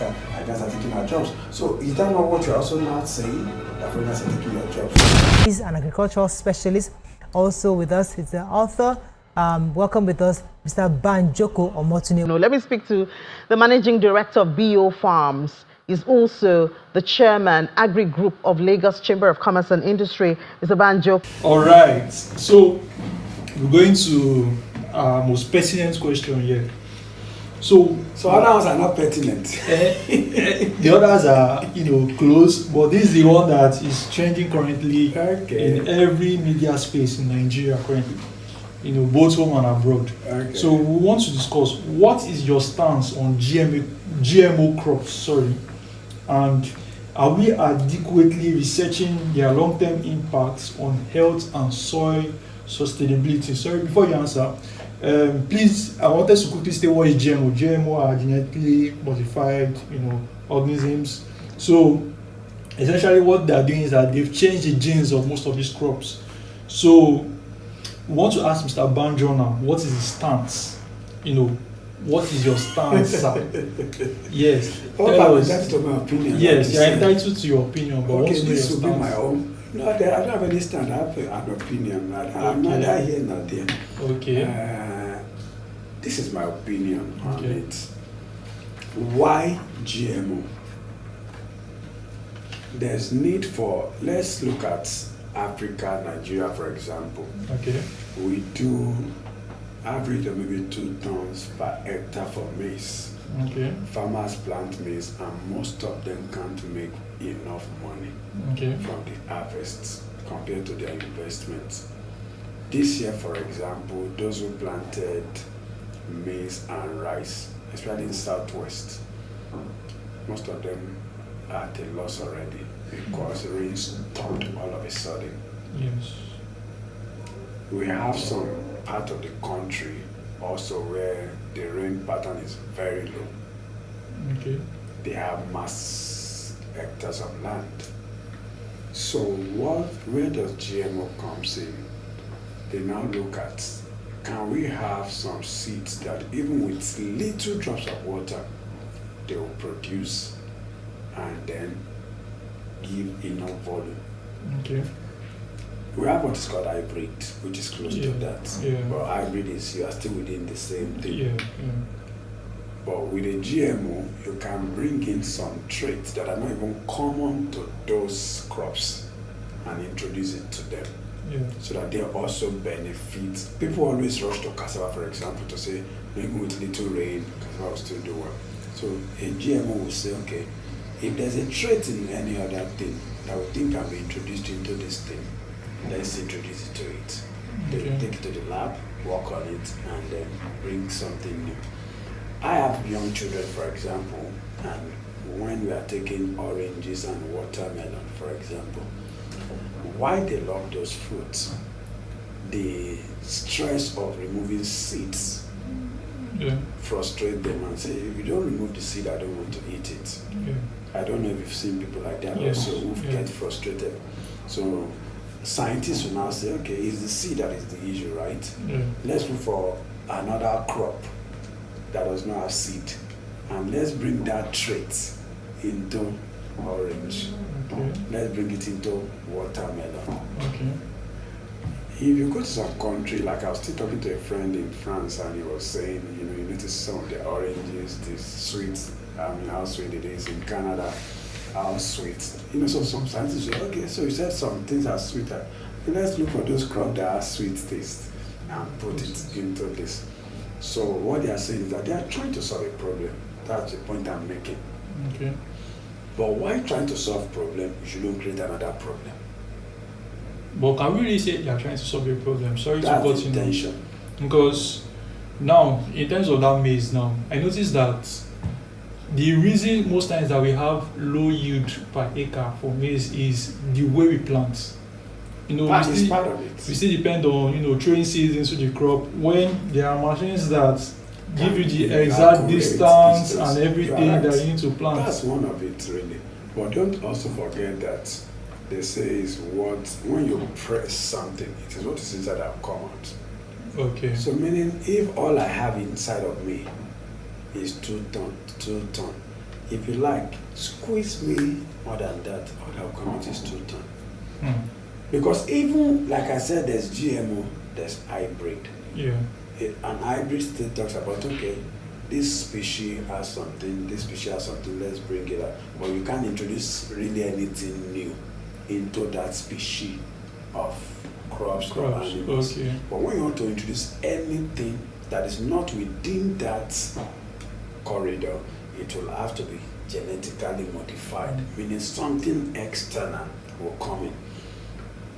Africa are just taking our jobs. So is that not what you're also not saying? That foreigners are taking your jobs? He's an agricultural specialist. Also with us is the author. Welcome with us, Mr. Banjoko Omotunde. Let me speak to the Managing Director of BO Farms. He's also the Chairman, Agric Group of Lagos Chamber of Commerce and Industry, Mr. Banjoko. All right, so we're going to our most pertinent question here. So others are not pertinent. The others are, close, but this is the one that is trending currently in every media space in Nigeria currently. Both home and abroad. Okay. So we want to discuss what is your stance on GMO crops, and are we adequately researching their long-term impacts on health and soil sustainability? Sorry, before you answer, please, I wanted to quickly state what is GMO. GMO are genetically modified, organisms. So essentially what they are doing is that they've changed the genes of most of these crops. So we want to ask Mr. Banjo now, what is his stance? What is your stance, sir? Yes. Tell us. That's to my opinion. Yes, you're entitled to your opinion, but okay, this will be my own. No, I don't have any stand. I have an opinion. I'm neither here nor there. Okay. This is my opinion on it. Why GMO? There's need for, let's look at Africa, Nigeria, for example. Okay. We do average of maybe 2 tons per hectare for maize. Okay. Farmers plant maize and most of them can't make enough money from the harvests compared to their investments. This year, for example, those who planted maize and rice, especially in Southwest, most of them are at a loss already because rain stopped all of a sudden. Yes. We have some part of the country also where the rain pattern is very low. Okay. They have mass hectares of land. So where does GMO comes in? They now look at, can we have some seeds that even with little drops of water, they will produce and then give enough volume. Okay. We have what is called hybrid, which is close to that. Yeah. But hybrid is, you are still within the same thing. Yeah. But with a GMO, you can bring in some traits that are not even common to those crops and introduce it to them. Yeah. So that they also benefit. People always rush to cassava, for example, to say, maybe with little rain, cassava will still do well. So a GMO will say, okay, if there's a trait in any other thing that we think can be introduced into this thing, let's introduce it to it. They take it to the lab, work on it, and then bring something new. I have young children, for example, and when we are taking oranges and watermelon, for example, why they love those fruits? The stress of removing seeds frustrate them and say, if you don't remove the seed, I don't want to eat it. Yeah. I don't know if you've seen people like that also who get frustrated. So scientists will now say, okay, it's the seed that is the issue, right? Yeah. Let's look for another crop that does not have seed, and let's bring that trait into orange. Okay. Let's bring it into watermelon. Okay. If you go to some country, like I was still talking to a friend in France, and he was saying, you notice some of the oranges, the sweets, how sweet it is in Canada, how sweet. So some scientists say, okay, so you said some things are sweeter. Let's look for those crops that have sweet taste and put it into this. So what they are saying is that they are trying to solve a problem. That's the point I'm making. Okay. But why trying to solve a problem, you shouldn't create another problem? But can we really say they are trying to solve a problem? Sorry That's to cut the intention. Because now, in terms of that maize now, I noticed that the reason most times that we have low yield per acre for maize is the way we plant. That is part of it. We still depend on, throwing seeds into the crop when there are machines that give you the exact distance and everything that you need to plant. That's one of it, really. But don't also forget that they say is when you press something, it is what is inside that will come out. Okay. So meaning if all I have inside of me is 2 tons, if you like, squeeze me more than that, other communities to turn. Because even, like I said, there's GMO, there's hybrid. Yeah. An hybrid still talks about, okay, this species has something, this species has something, let's bring it up. But you can't introduce really anything new into that species of crops or animals. Okay. But when you want to introduce anything that is not within that corridor, it will have to be genetically modified, meaning something external will come in.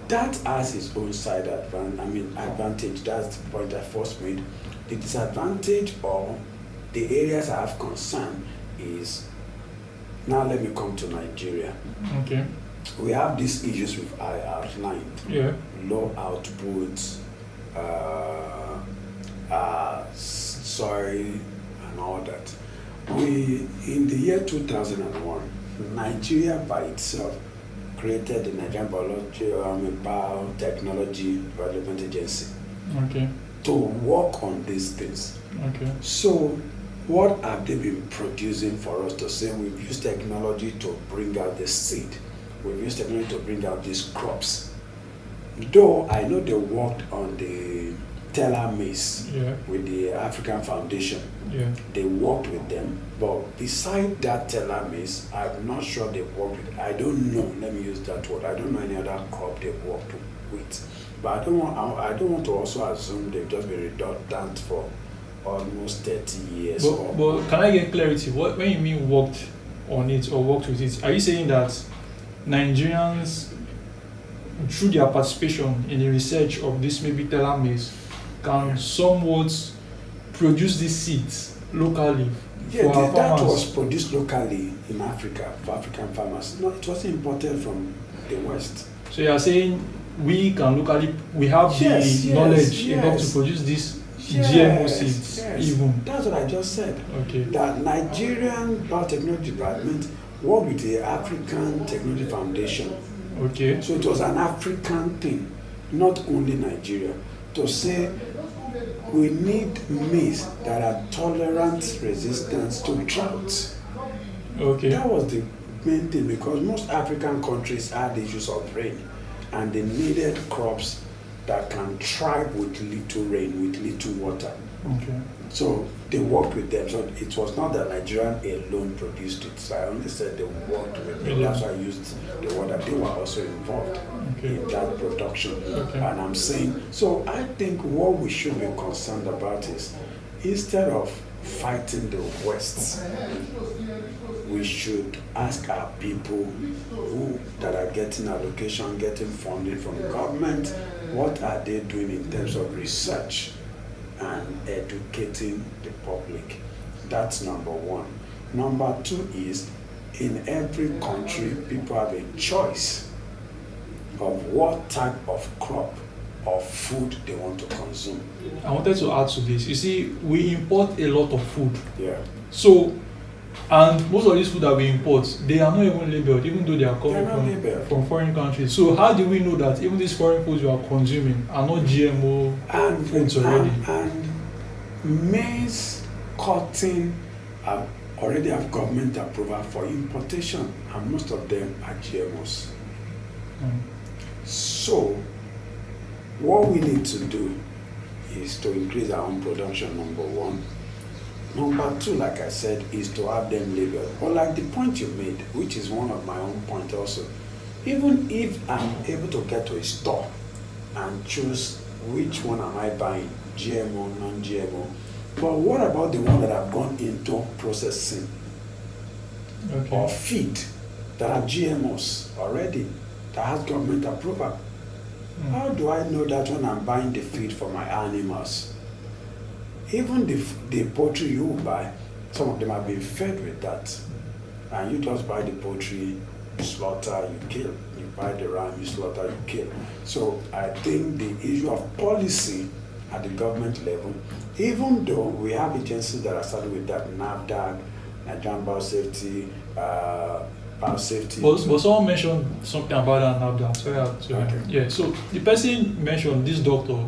That has its own side advantage. That's the point I first made. The disadvantage or the areas I have concern is, now let me come to Nigeria. Okay. We have these issues which I outlined. Yeah. Low output, soil, and all that. In the year 2001, Nigeria by itself created the Nigerian Biotechnology Development Agency to work on these things. Okay. So, what have they been producing for us to say we've used technology to bring out the seed? We've used technology to bring out these crops. Though I know they worked on the teller maize with the African Foundation. Yeah. They worked with them, but beside that teller maize, I'm not sure they worked with. I don't know. Let me use that word. I don't know any other crop they worked with. But I don't want to also assume they've just been redundant for almost 30 years. But can I get clarity? When you mean worked on it or worked with it, are you saying that Nigerians, through their participation in the research of this maybe teller maize, can somewhat produce these seeds locally for our farmers? That was produced locally in Africa for African farmers. No, it wasn't imported from the West. So you are saying we can locally, we have the knowledge enough to produce these GMO seeds even? That's what I just said. Okay. That Nigerian Biotechnology Department worked with the African Technology Foundation. Okay. So it was an African thing, not only Nigeria, to say we need maize that are tolerant resistance to drought. Okay. That was the main thing, because most African countries had issues of rain and they needed crops that can thrive with little rain, with little water. Okay. So they worked with them. So it was not that Nigerian alone produced it. So I only said they worked with them. That's why I used the word that they were also involved in that production. Okay. And I'm saying, so I think what we should be concerned about is, instead of fighting the West, we should ask our people that are getting allocation, getting funding from the government, what are they doing in terms of research and educating the public. That's number one. Number two is, in every country, people have a choice of what type of crop or food they want to consume. I wanted to add to this. You see, we import a lot of food. Yeah. So, and most of these food that we import, they are not even labeled, even though they are coming from foreign countries. So how do we know that even these foreign foods we are consuming are not GMO foods already? And maize, cotton already have government approval for importation, and most of them are GMOs. So what we need to do is to increase our own production, number one. Number two, like I said, is to have them labeled. Or like the point you made, which is one of my own points also, even if I'm able to get to a store and choose which one am I buying, GMO, non-GMO, but what about the one that have gone into processing or feed that are GMOs already, that has government approval? How do I know that when I'm buying the feed for my animals? Even the poultry you buy, some of them have been fed with that. And you just buy the poultry, you slaughter, you kill. You buy the ram, you slaughter, you kill. So I think the issue of policy at the government level, even though we have agencies that are started with that, NAFDAC, Nigerian Biosafety, But someone mentioned something about that NAFDAC. Yeah, so the person mentioned this doctor,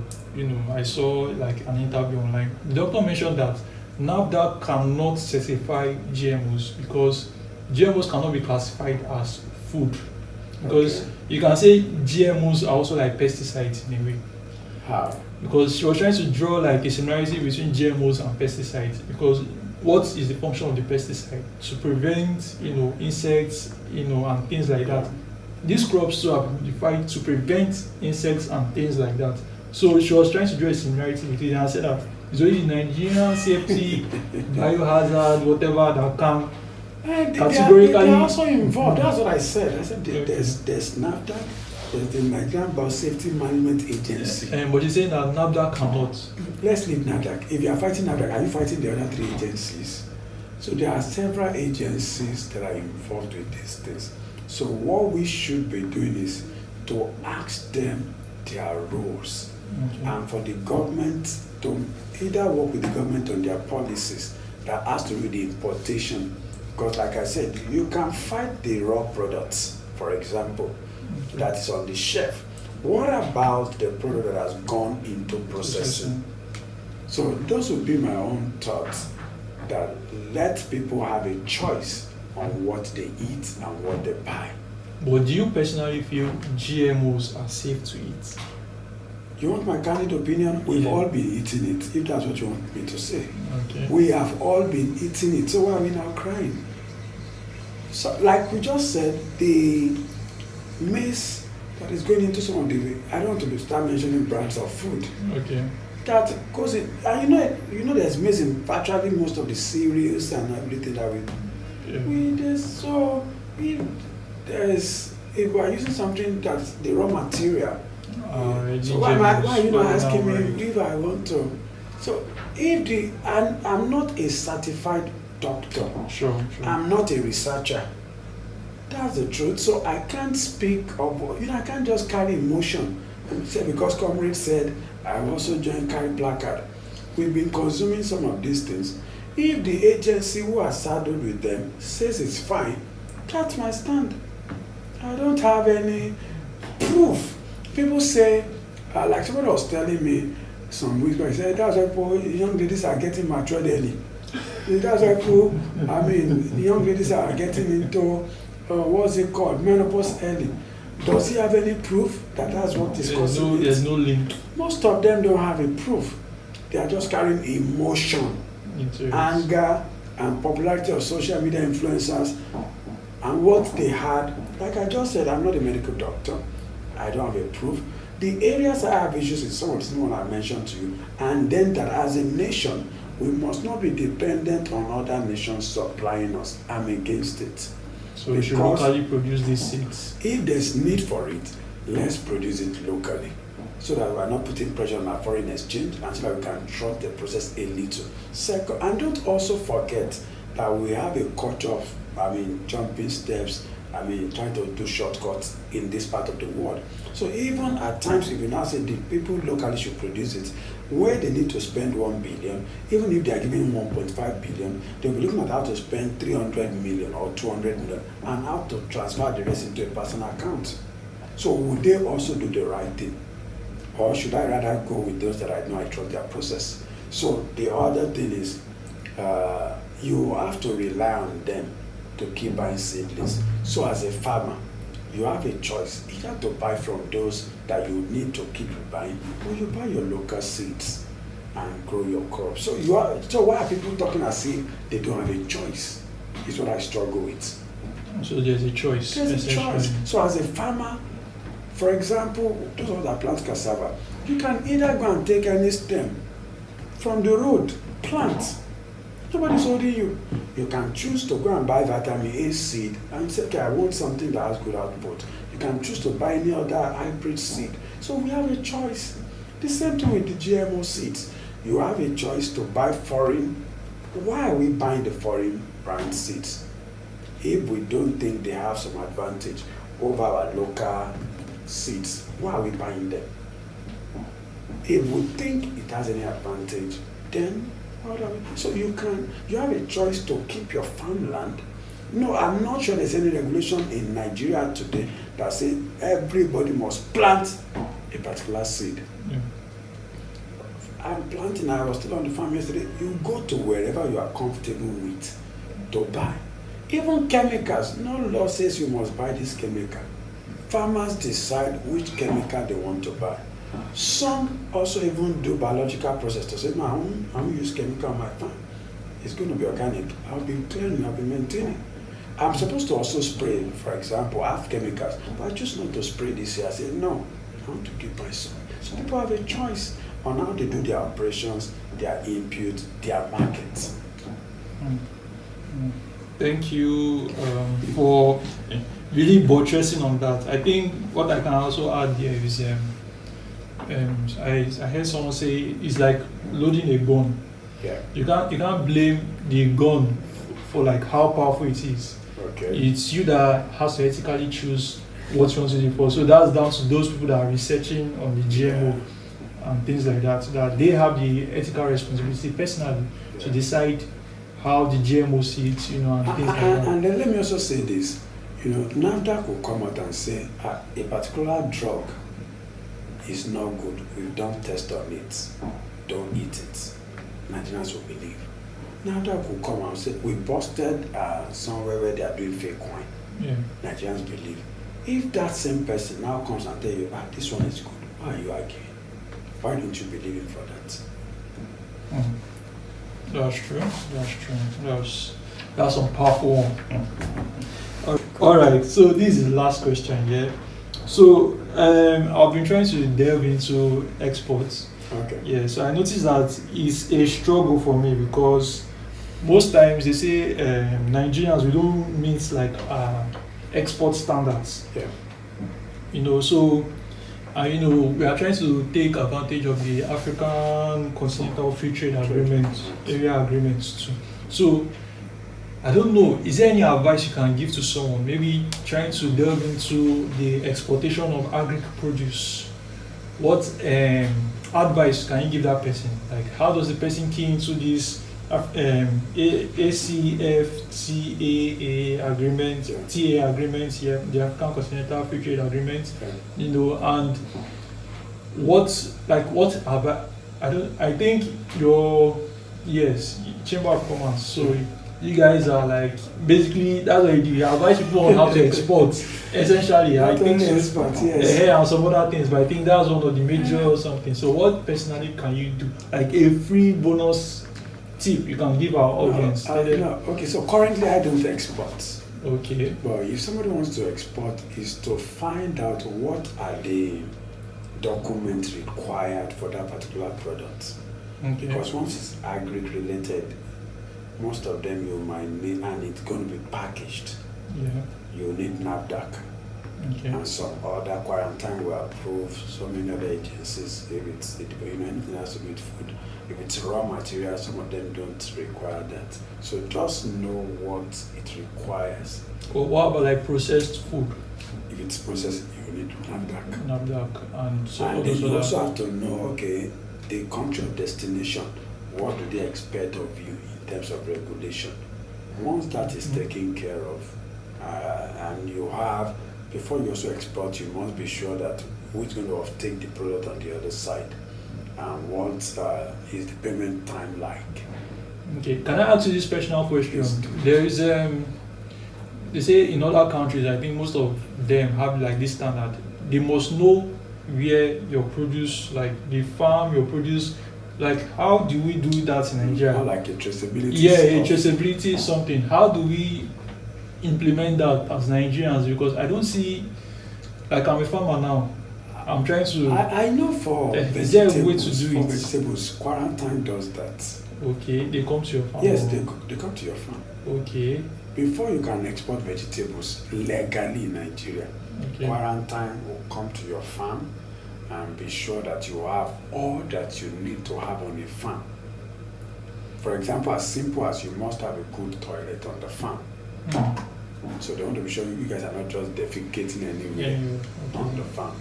I saw like an interview online. The doctor mentioned that NAFDAC cannot certify GMOs because GMOs cannot be classified as food. Because you can say GMOs are also like pesticides in a way. How? Because she was trying to draw like a similarity between GMOs and pesticides. Because what is the function of the pesticide? To prevent, insects, and things like that. These crops too are modified to prevent insects and things like that. So she was trying to draw a similarity with it, and I said that it's only Nigerian safety, biohazard, whatever that can categorically. They are also involved. That's what I said. I said there's NAFDAC, there's the Nigerian Biosafety Management Agency. But you're saying that NAFDAC cannot. Let's leave NAFDAC. If you are fighting NAFDAC, are you fighting the other 3 agencies? So there are several agencies that are involved with these things. So what we should be doing is to ask them their roles, and for the government to either work with the government on their policies that has to do with the importation. Because like I said, you can fight the raw products, for example, that is on the shelf. What about the product that has gone into processing? So those would be my own thoughts, that let people have a choice on what they eat and what they buy. But do you personally feel GMOs are safe to eat? You want my candid opinion? We've all been eating it, if that's what you want me to say. Okay. We have all been eating it, so why are we now crying? So, like we just said, the maize that is going into some of the, I don't want to start mentioning brands of food. Okay. That goes in, and you know there's maize in virtually most of the cereals and everything that if we are using something that's the raw material, so why are you not asking me if I want to? So I'm not a certified doctor. Sure. I'm not a researcher. That's the truth. So I can't speak of, I can't just carry emotion and say because comrade said I also joined carry placard. We've been consuming some of these things. If the agency who has saddled with them says it's fine, that's my stand. I don't have any proof. People say, like somebody was telling me some weeks ago, he said, that's why young ladies are getting matured early. That's why young ladies are getting into, what's it called, menopause early. Does he have any proof that that's what is causing it? There's no link. Most of them don't have a proof. They are just carrying emotion, anger, and popularity of social media influencers, and what they had. Like I just said, I'm not a medical doctor. I don't have a proof. The areas I have issues with some of the ones I mentioned to you, and then that as a nation, we must not be dependent on other nations supplying us. I'm against it. So we should locally produce these seeds. If there's need for it, let's produce it locally, so that we're not putting pressure on our foreign exchange, and so that we can trust the process a little. Second, and don't also forget that we have a culture of, jumping steps, trying to do shortcuts in this part of the world. So even at times, if you now say the people locally should produce it, where they need to spend 1 billion, even if they are giving 1.5 billion, they'll be looking at how to spend 300 million or 200 million and how to transfer the rest into a personal account. So would they also do the right thing? Or should I rather go with those that I know I trust their process? So the other thing is, you have to rely on them to keep buying seedlings. So as a farmer, you have a choice either to buy from those that you need to keep buying, or you buy your local seeds and grow your crops. So why are people talking as if they don't have a choice? Is what I struggle with. So there's a choice. There's a choice. So as a farmer, for example, those of us that plant cassava, you can either go and take any stem from the road, plant. Nobody's holding you. You can choose to go and buy vitamin A seed and say, okay, I want something that has good output. You can choose to buy any other hybrid seed. So we have a choice. The same thing with the GMO seeds. You have a choice to buy foreign. Why are we buying the foreign brand seeds if we don't think they have some advantage over our local seeds? Why are we buying them? If we think it has any advantage, then so you have a choice to keep your farmland. No, I'm not sure there's any regulation in Nigeria today that says everybody must plant a particular seed. Yeah. I'm planting, I was still on the farm yesterday. You go to wherever you are comfortable with to buy. Even chemicals, no law says you must buy this chemical. Farmers decide which chemical they want to buy. Some also even do biological process to say, no, I won't use chemical on my farm. It's going to be organic. I'll be cleaning, I'll be maintaining. I'm supposed to also spray, for example, I have chemicals, but I choose not to spray this year. I say, no, I want to keep my soil. So people have a choice on how they do their operations, their input, their markets. Thank you for really buttressing on that. I think what I can also add here is I heard someone say it's like loading a gun. Yeah. You can't blame the gun for like how powerful it is. Okay. It's you that has to ethically choose what you want to do for. So that's down to those people that are researching on the GMO and things like that. So that they have the ethical responsibility personally to decide how the GMO seeds, and things like that. And then let me also say this, NAFDAC will come out and say a particular drug is not good. We've done tests on it. Don't eat it. Nigerians will believe. NAFDAC will come out and say we busted somewhere where they are doing fake wine. Yeah. Nigerians believe. If that same person now comes and tell you, this one is good, why are you arguing? Why don't you believe him for that? That's true. That's some powerful one. All right. So this is the last question. Yeah. So I've been trying to delve into exports. Okay. Yeah. So I noticed that it's a struggle for me because most times they say Nigerians we don't meet like export standards. Yeah. So. We are trying to take advantage of the African Continental Free Trade Agreement, area agreements too. So, I don't know, is there any advice you can give to someone, maybe trying to delve into the exportation of agric produce? What advice can you give that person? Like, how does the person key into this ACFTA agreement, TA agreement, the African Continental Free Trade Agreement, and I think Chamber of Commerce, so you guys are like, basically, that's what you do, you advise people on how to export, essentially, I think, and some other things, but I think that's one of the major or something. So what personally can you do? Like a free bonus tip you can give our audience? Okay, so currently I don't export. Okay. But if somebody wants to export, is to find out what are the documents required for that particular product. Okay. Because once it's agric related, most of them you might need, and it's going to be packaged. Yeah. You need NAFDAC. Okay. And some other quarantine will approve, so many other agencies, if it's anything has to do with food. If it's raw material, some of them don't require that. So just know what it requires. Well, what about like processed food? If it's processed, you need NAFDAC. NAFDAC and so And then you also have to know, okay, the country of destination, what do they expect of you in terms of regulation? Once that is taken care of, and you have, before you also export, you must be sure that who is going to take the product on the other side, and what is the payment time like. Okay, can I ask you this personal question? Yes. There is, they say in other countries, I think most of them have like this standard. They must know where your produce, like the farm, your produce, like how do we do that in Nigeria? Like a traceability. Yeah, a traceability is something. How do we implement that as Nigerians? Because I don't see, like I'm a farmer now. I'm trying to. I know for is there a way to do for it? vegetables, quarantine does that. Okay, they come to your farm. Yes, they come to your farm. Okay. Before you can export vegetables legally in Nigeria, quarantine will come to your farm and be sure that you have all that you need to have on a farm. For example, as simple as you must have a good toilet on the farm. So they want to be sure you guys are not just defecating anywhere on the farm.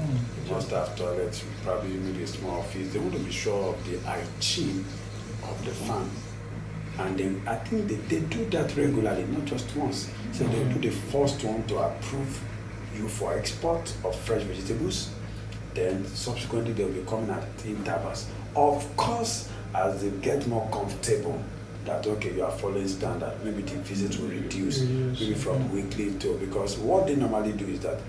You must have toilets, probably maybe a small office. They want to be sure of the hygiene of the farm. And then I think they do that regularly, not just once. So they'll do the first one to approve you for export of fresh vegetables. Then subsequently they'll be coming at intervals. Of course, as they get more comfortable, that okay, you are following standard, maybe the visits will reduce, maybe from weekly to, because what they normally do is that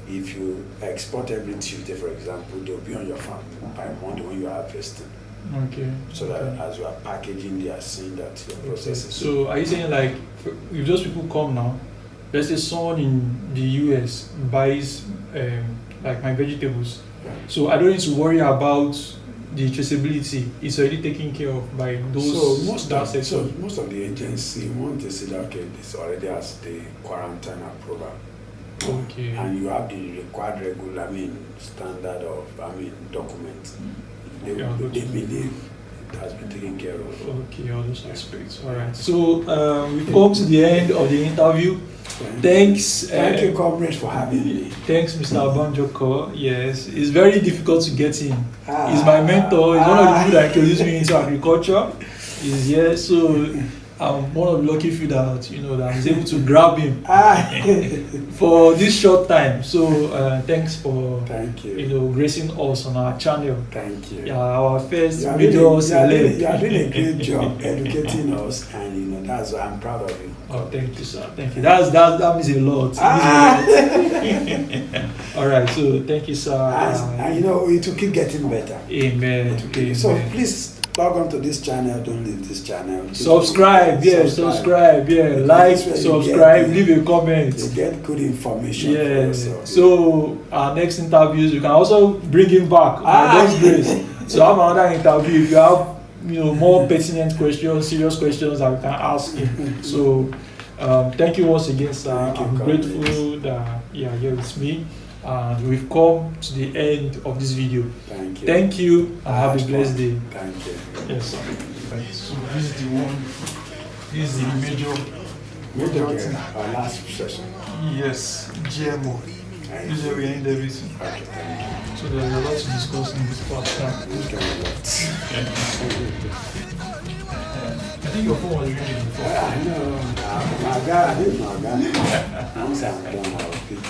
if you export every Tuesday, for example, they'll be on your farm by Monday when you are harvesting. Okay. So that as you are packaging, they are seeing that your process is. So are you saying like, if those people come now, let's say someone in the US buys like my vegetables, so I don't need to worry about the traceability. It's already taken care of by those. So most of the agency want to see that okay, this already has the quarantine approval. Okay. And you have the required regular, standard of, documents. They believe it has been taken care of. Okay, all those aspects. All right. So we've come to the end of the interview. Thanks. Thank you, comrades, for having me. Thanks, Mr. Banjoko. Yes, it's very difficult to get in. He's my mentor. He's one of the people that introduced me into agriculture. He's here, so I'm one of the lucky few that that I was able to grab him for this short time. So thanks for gracing us on our channel. Thank you. Yeah, our first You are major celeb. you are doing a great job educating us, and that's why I'm proud of you. Oh, thank you, sir. Thank you. That means a lot. All right. So thank you, sir. And it will keep getting better. Amen. Amen. So please log on to this channel. Don't leave this channel. Subscribe. Subscribe. Yeah. Like, subscribe. Leave a comment. You get good information. Yeah. For yourself. So our next interviews, you can also bring him back. God's grace. So have another interview if you have more pertinent questions, serious questions that we can ask him. So thank you once again, sir. I'm grateful that you're here with me, and we've come to the end of this video. Thank you. Thank you, and have a blessed day. Thank you. Yes, sir. Right. So this is the one. This is the major. Our last session. Yes, GMO. This is where we end everything. Okay, thank you. So there's a lot to discuss in this part. I think your phone was ringing before. I know. I didn't know. Once I'm done, I'll pick